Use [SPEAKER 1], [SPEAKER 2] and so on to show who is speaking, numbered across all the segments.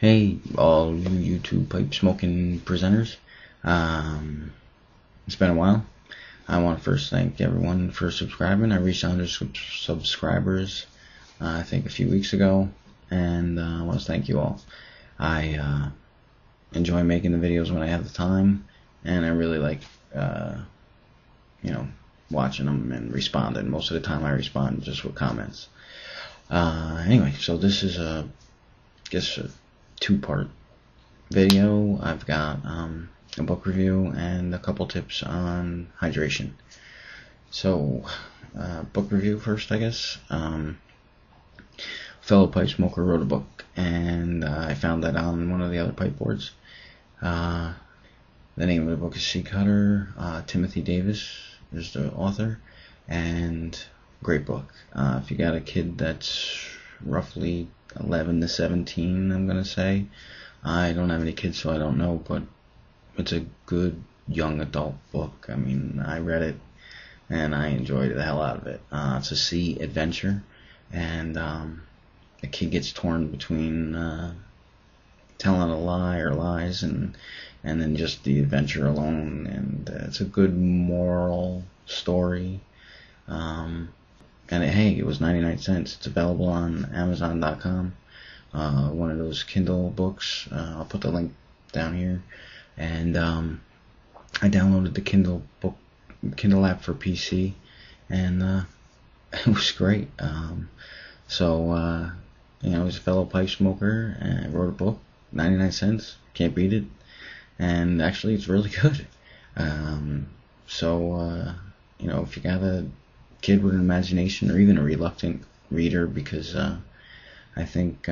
[SPEAKER 1] Hey, all you YouTube pipe smoking presenters. It's been a while. I want to first thank everyone for subscribing. I reached 100 subscribers, I think a few weeks ago, and I want to thank you all. I enjoy making the videos when I have the time, and I really like, watching them and responding. Most of the time I respond just with comments. Anyway, so this is a two-part video. I've got a book review and a couple tips on hydration. So, book review first, I guess. Fellow pipe smoker wrote a book, and I found that on one of the other pipe boards. The name of the book is Sea Cutter. Timothy Davis is the author, and great book. If you got a kid that's roughly 11 to 17, I'm gonna say. I don't have any kids, so I don't know, but it's a good young adult book. I mean, I read it and I enjoyed the hell out of it. It's a sea adventure, and the kid gets torn between telling a lie or lies and then just the adventure alone, and it's a good moral story. And hey, it was 99 cents. It's available on Amazon.com. One of those Kindle books. I'll put the link down here. And I downloaded the Kindle app for PC, and it was great. I was a fellow pipe smoker and I wrote a book. 99 cents. Can't beat it. And actually, it's really good. If you got a kid with an imagination, or even a reluctant reader, because I think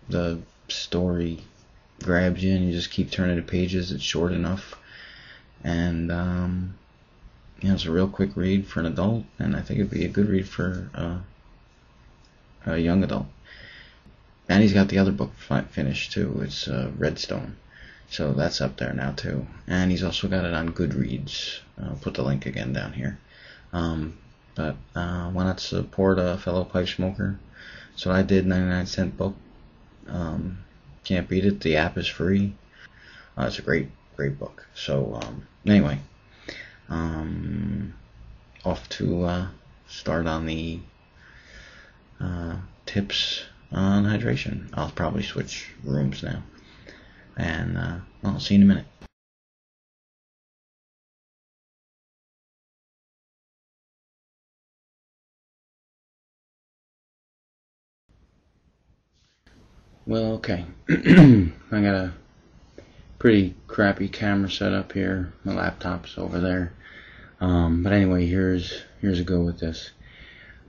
[SPEAKER 1] the story grabs you and you just keep turning the pages. It's short enough, and it's a real quick read for an adult, and I think it'd be a good read for a young adult. And he's got the other book finished too. It's Redstone, so that's up there now too. And he's also got it on Goodreads. I'll put the link again down here. But why not support a fellow pipe smoker? So I did. 99-cent book. Can't beat it. The app is free. It's a great book. So anyway, off to start on the tips on hydration. I'll probably switch rooms now, and I'll see you in a minute. Well, okay. I got a pretty crappy camera set up here. My laptop's over there. But anyway, here's a go with this.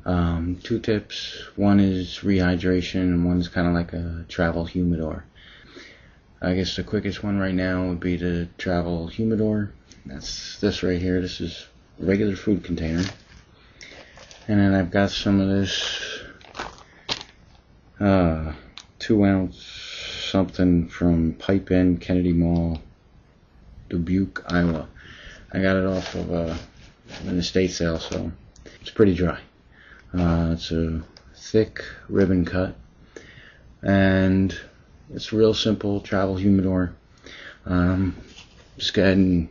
[SPEAKER 1] Two tips. One is rehydration, and one's kind of like a travel humidor. I guess the quickest one right now would be the travel humidor. That's this right here. This is a regular food container. And then I've got some of this 2-ounce something from Pipe End Kennedy Mall, Dubuque, Iowa. I got it off of an estate sale, so it's pretty dry. It's a thick ribbon cut, and it's a real simple travel humidor. Just go ahead and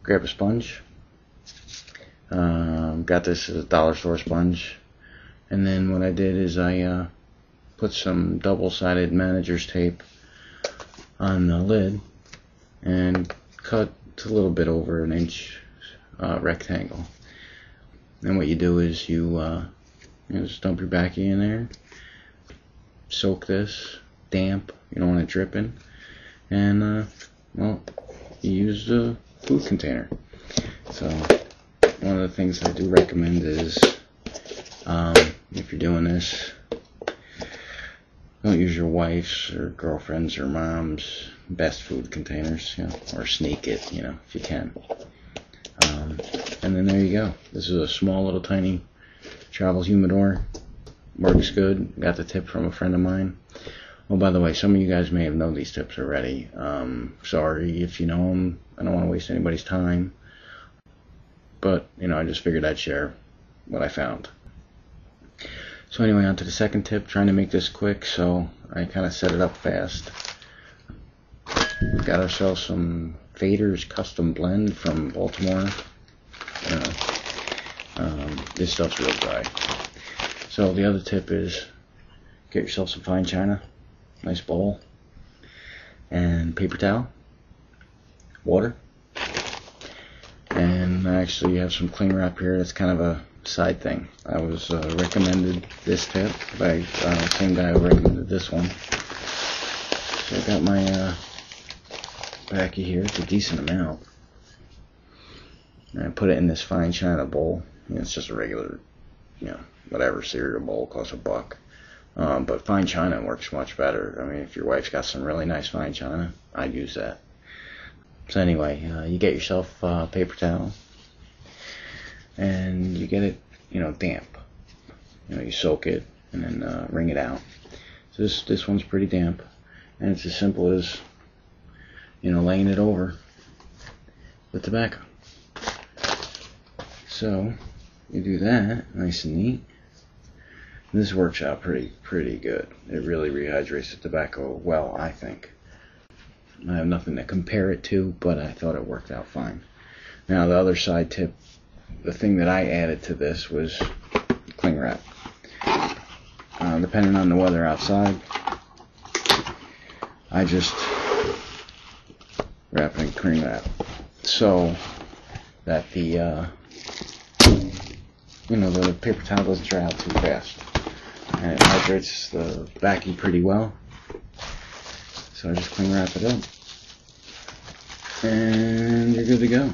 [SPEAKER 1] grab a sponge. Got this as a dollar store sponge, and then what I did is I put some double-sided manager's tape on the lid and cut a little bit over an inch rectangle. And what you do is you just dump your backy in there, soak this damp, you don't want it dripping, and you use the food container. So one of the things I do recommend is if you're doing this, don't use your wife's or girlfriend's or mom's best food containers, or sneak it, if you can. And then there you go. This is a small little tiny travel humidor. Works good. Got the tip from a friend of mine. Oh, by the way, some of you guys may have known these tips already. Sorry if you know them. I don't want to waste anybody's time. But, I just figured I'd share what I found. So anyway, on to the second tip. Trying to make this quick, so I kind of set it up fast. We got ourselves some Faders Custom Blend from Baltimore. This stuff's real dry. So the other tip is get yourself some fine china, nice bowl, and paper towel, water, and I actually have some cling wrap here. That's kind of a side thing. I was recommended this tip by the same guy who recommended this one. So I got my backy here. It's a decent amount. And I put it in this fine china bowl. It's just a regular, whatever cereal bowl, costs $1. But fine china works much better. I mean, if your wife's got some really nice fine china, I'd use that. So anyway, you get yourself a paper towel, and you get it, damp. You soak it and then wring it out. So this one's pretty damp, and it's as simple as, laying it over with tobacco. So you do that, nice and neat. This works out pretty good. It really rehydrates the tobacco well, I think. I have nothing to compare it to, but I thought it worked out fine. Now the other side tip, the thing that I added to this was cling wrap. Depending on the weather outside, I just wrap it in cling wrap so that the the paper towel doesn't dry out too fast, and it hydrates the backy pretty well. So I just cling wrap it up, and you're good to go.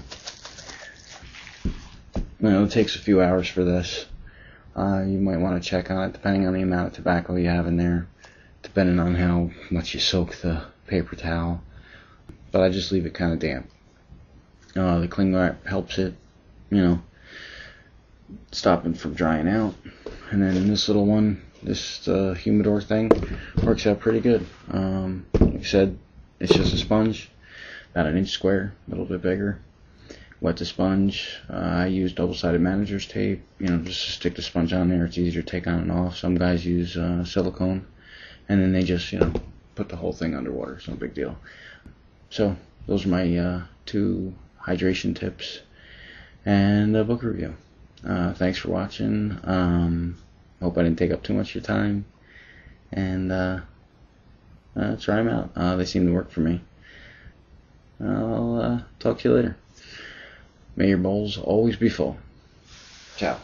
[SPEAKER 1] It takes a few hours for this. You might want to check on it depending on the amount of tobacco you have in there, depending on how much you soak the paper towel. But I just leave it kind of damp. The cling wrap helps it, stopping from drying out. And then this little one, this humidor thing, works out pretty good. Like I said, it's just a sponge, about 1 inch square, a little bit bigger. Wet the sponge. I use double-sided manager's tape, just to stick the sponge on there. It's easier to take on and off. Some guys use silicone, and then they just, put the whole thing underwater. It's no big deal. So those are my 2 hydration tips and a book review. Thanks for watching. Hope I didn't take up too much of your time, and try them out. They seem to work for me. I'll talk to you later. May your bowls always be full. Ciao.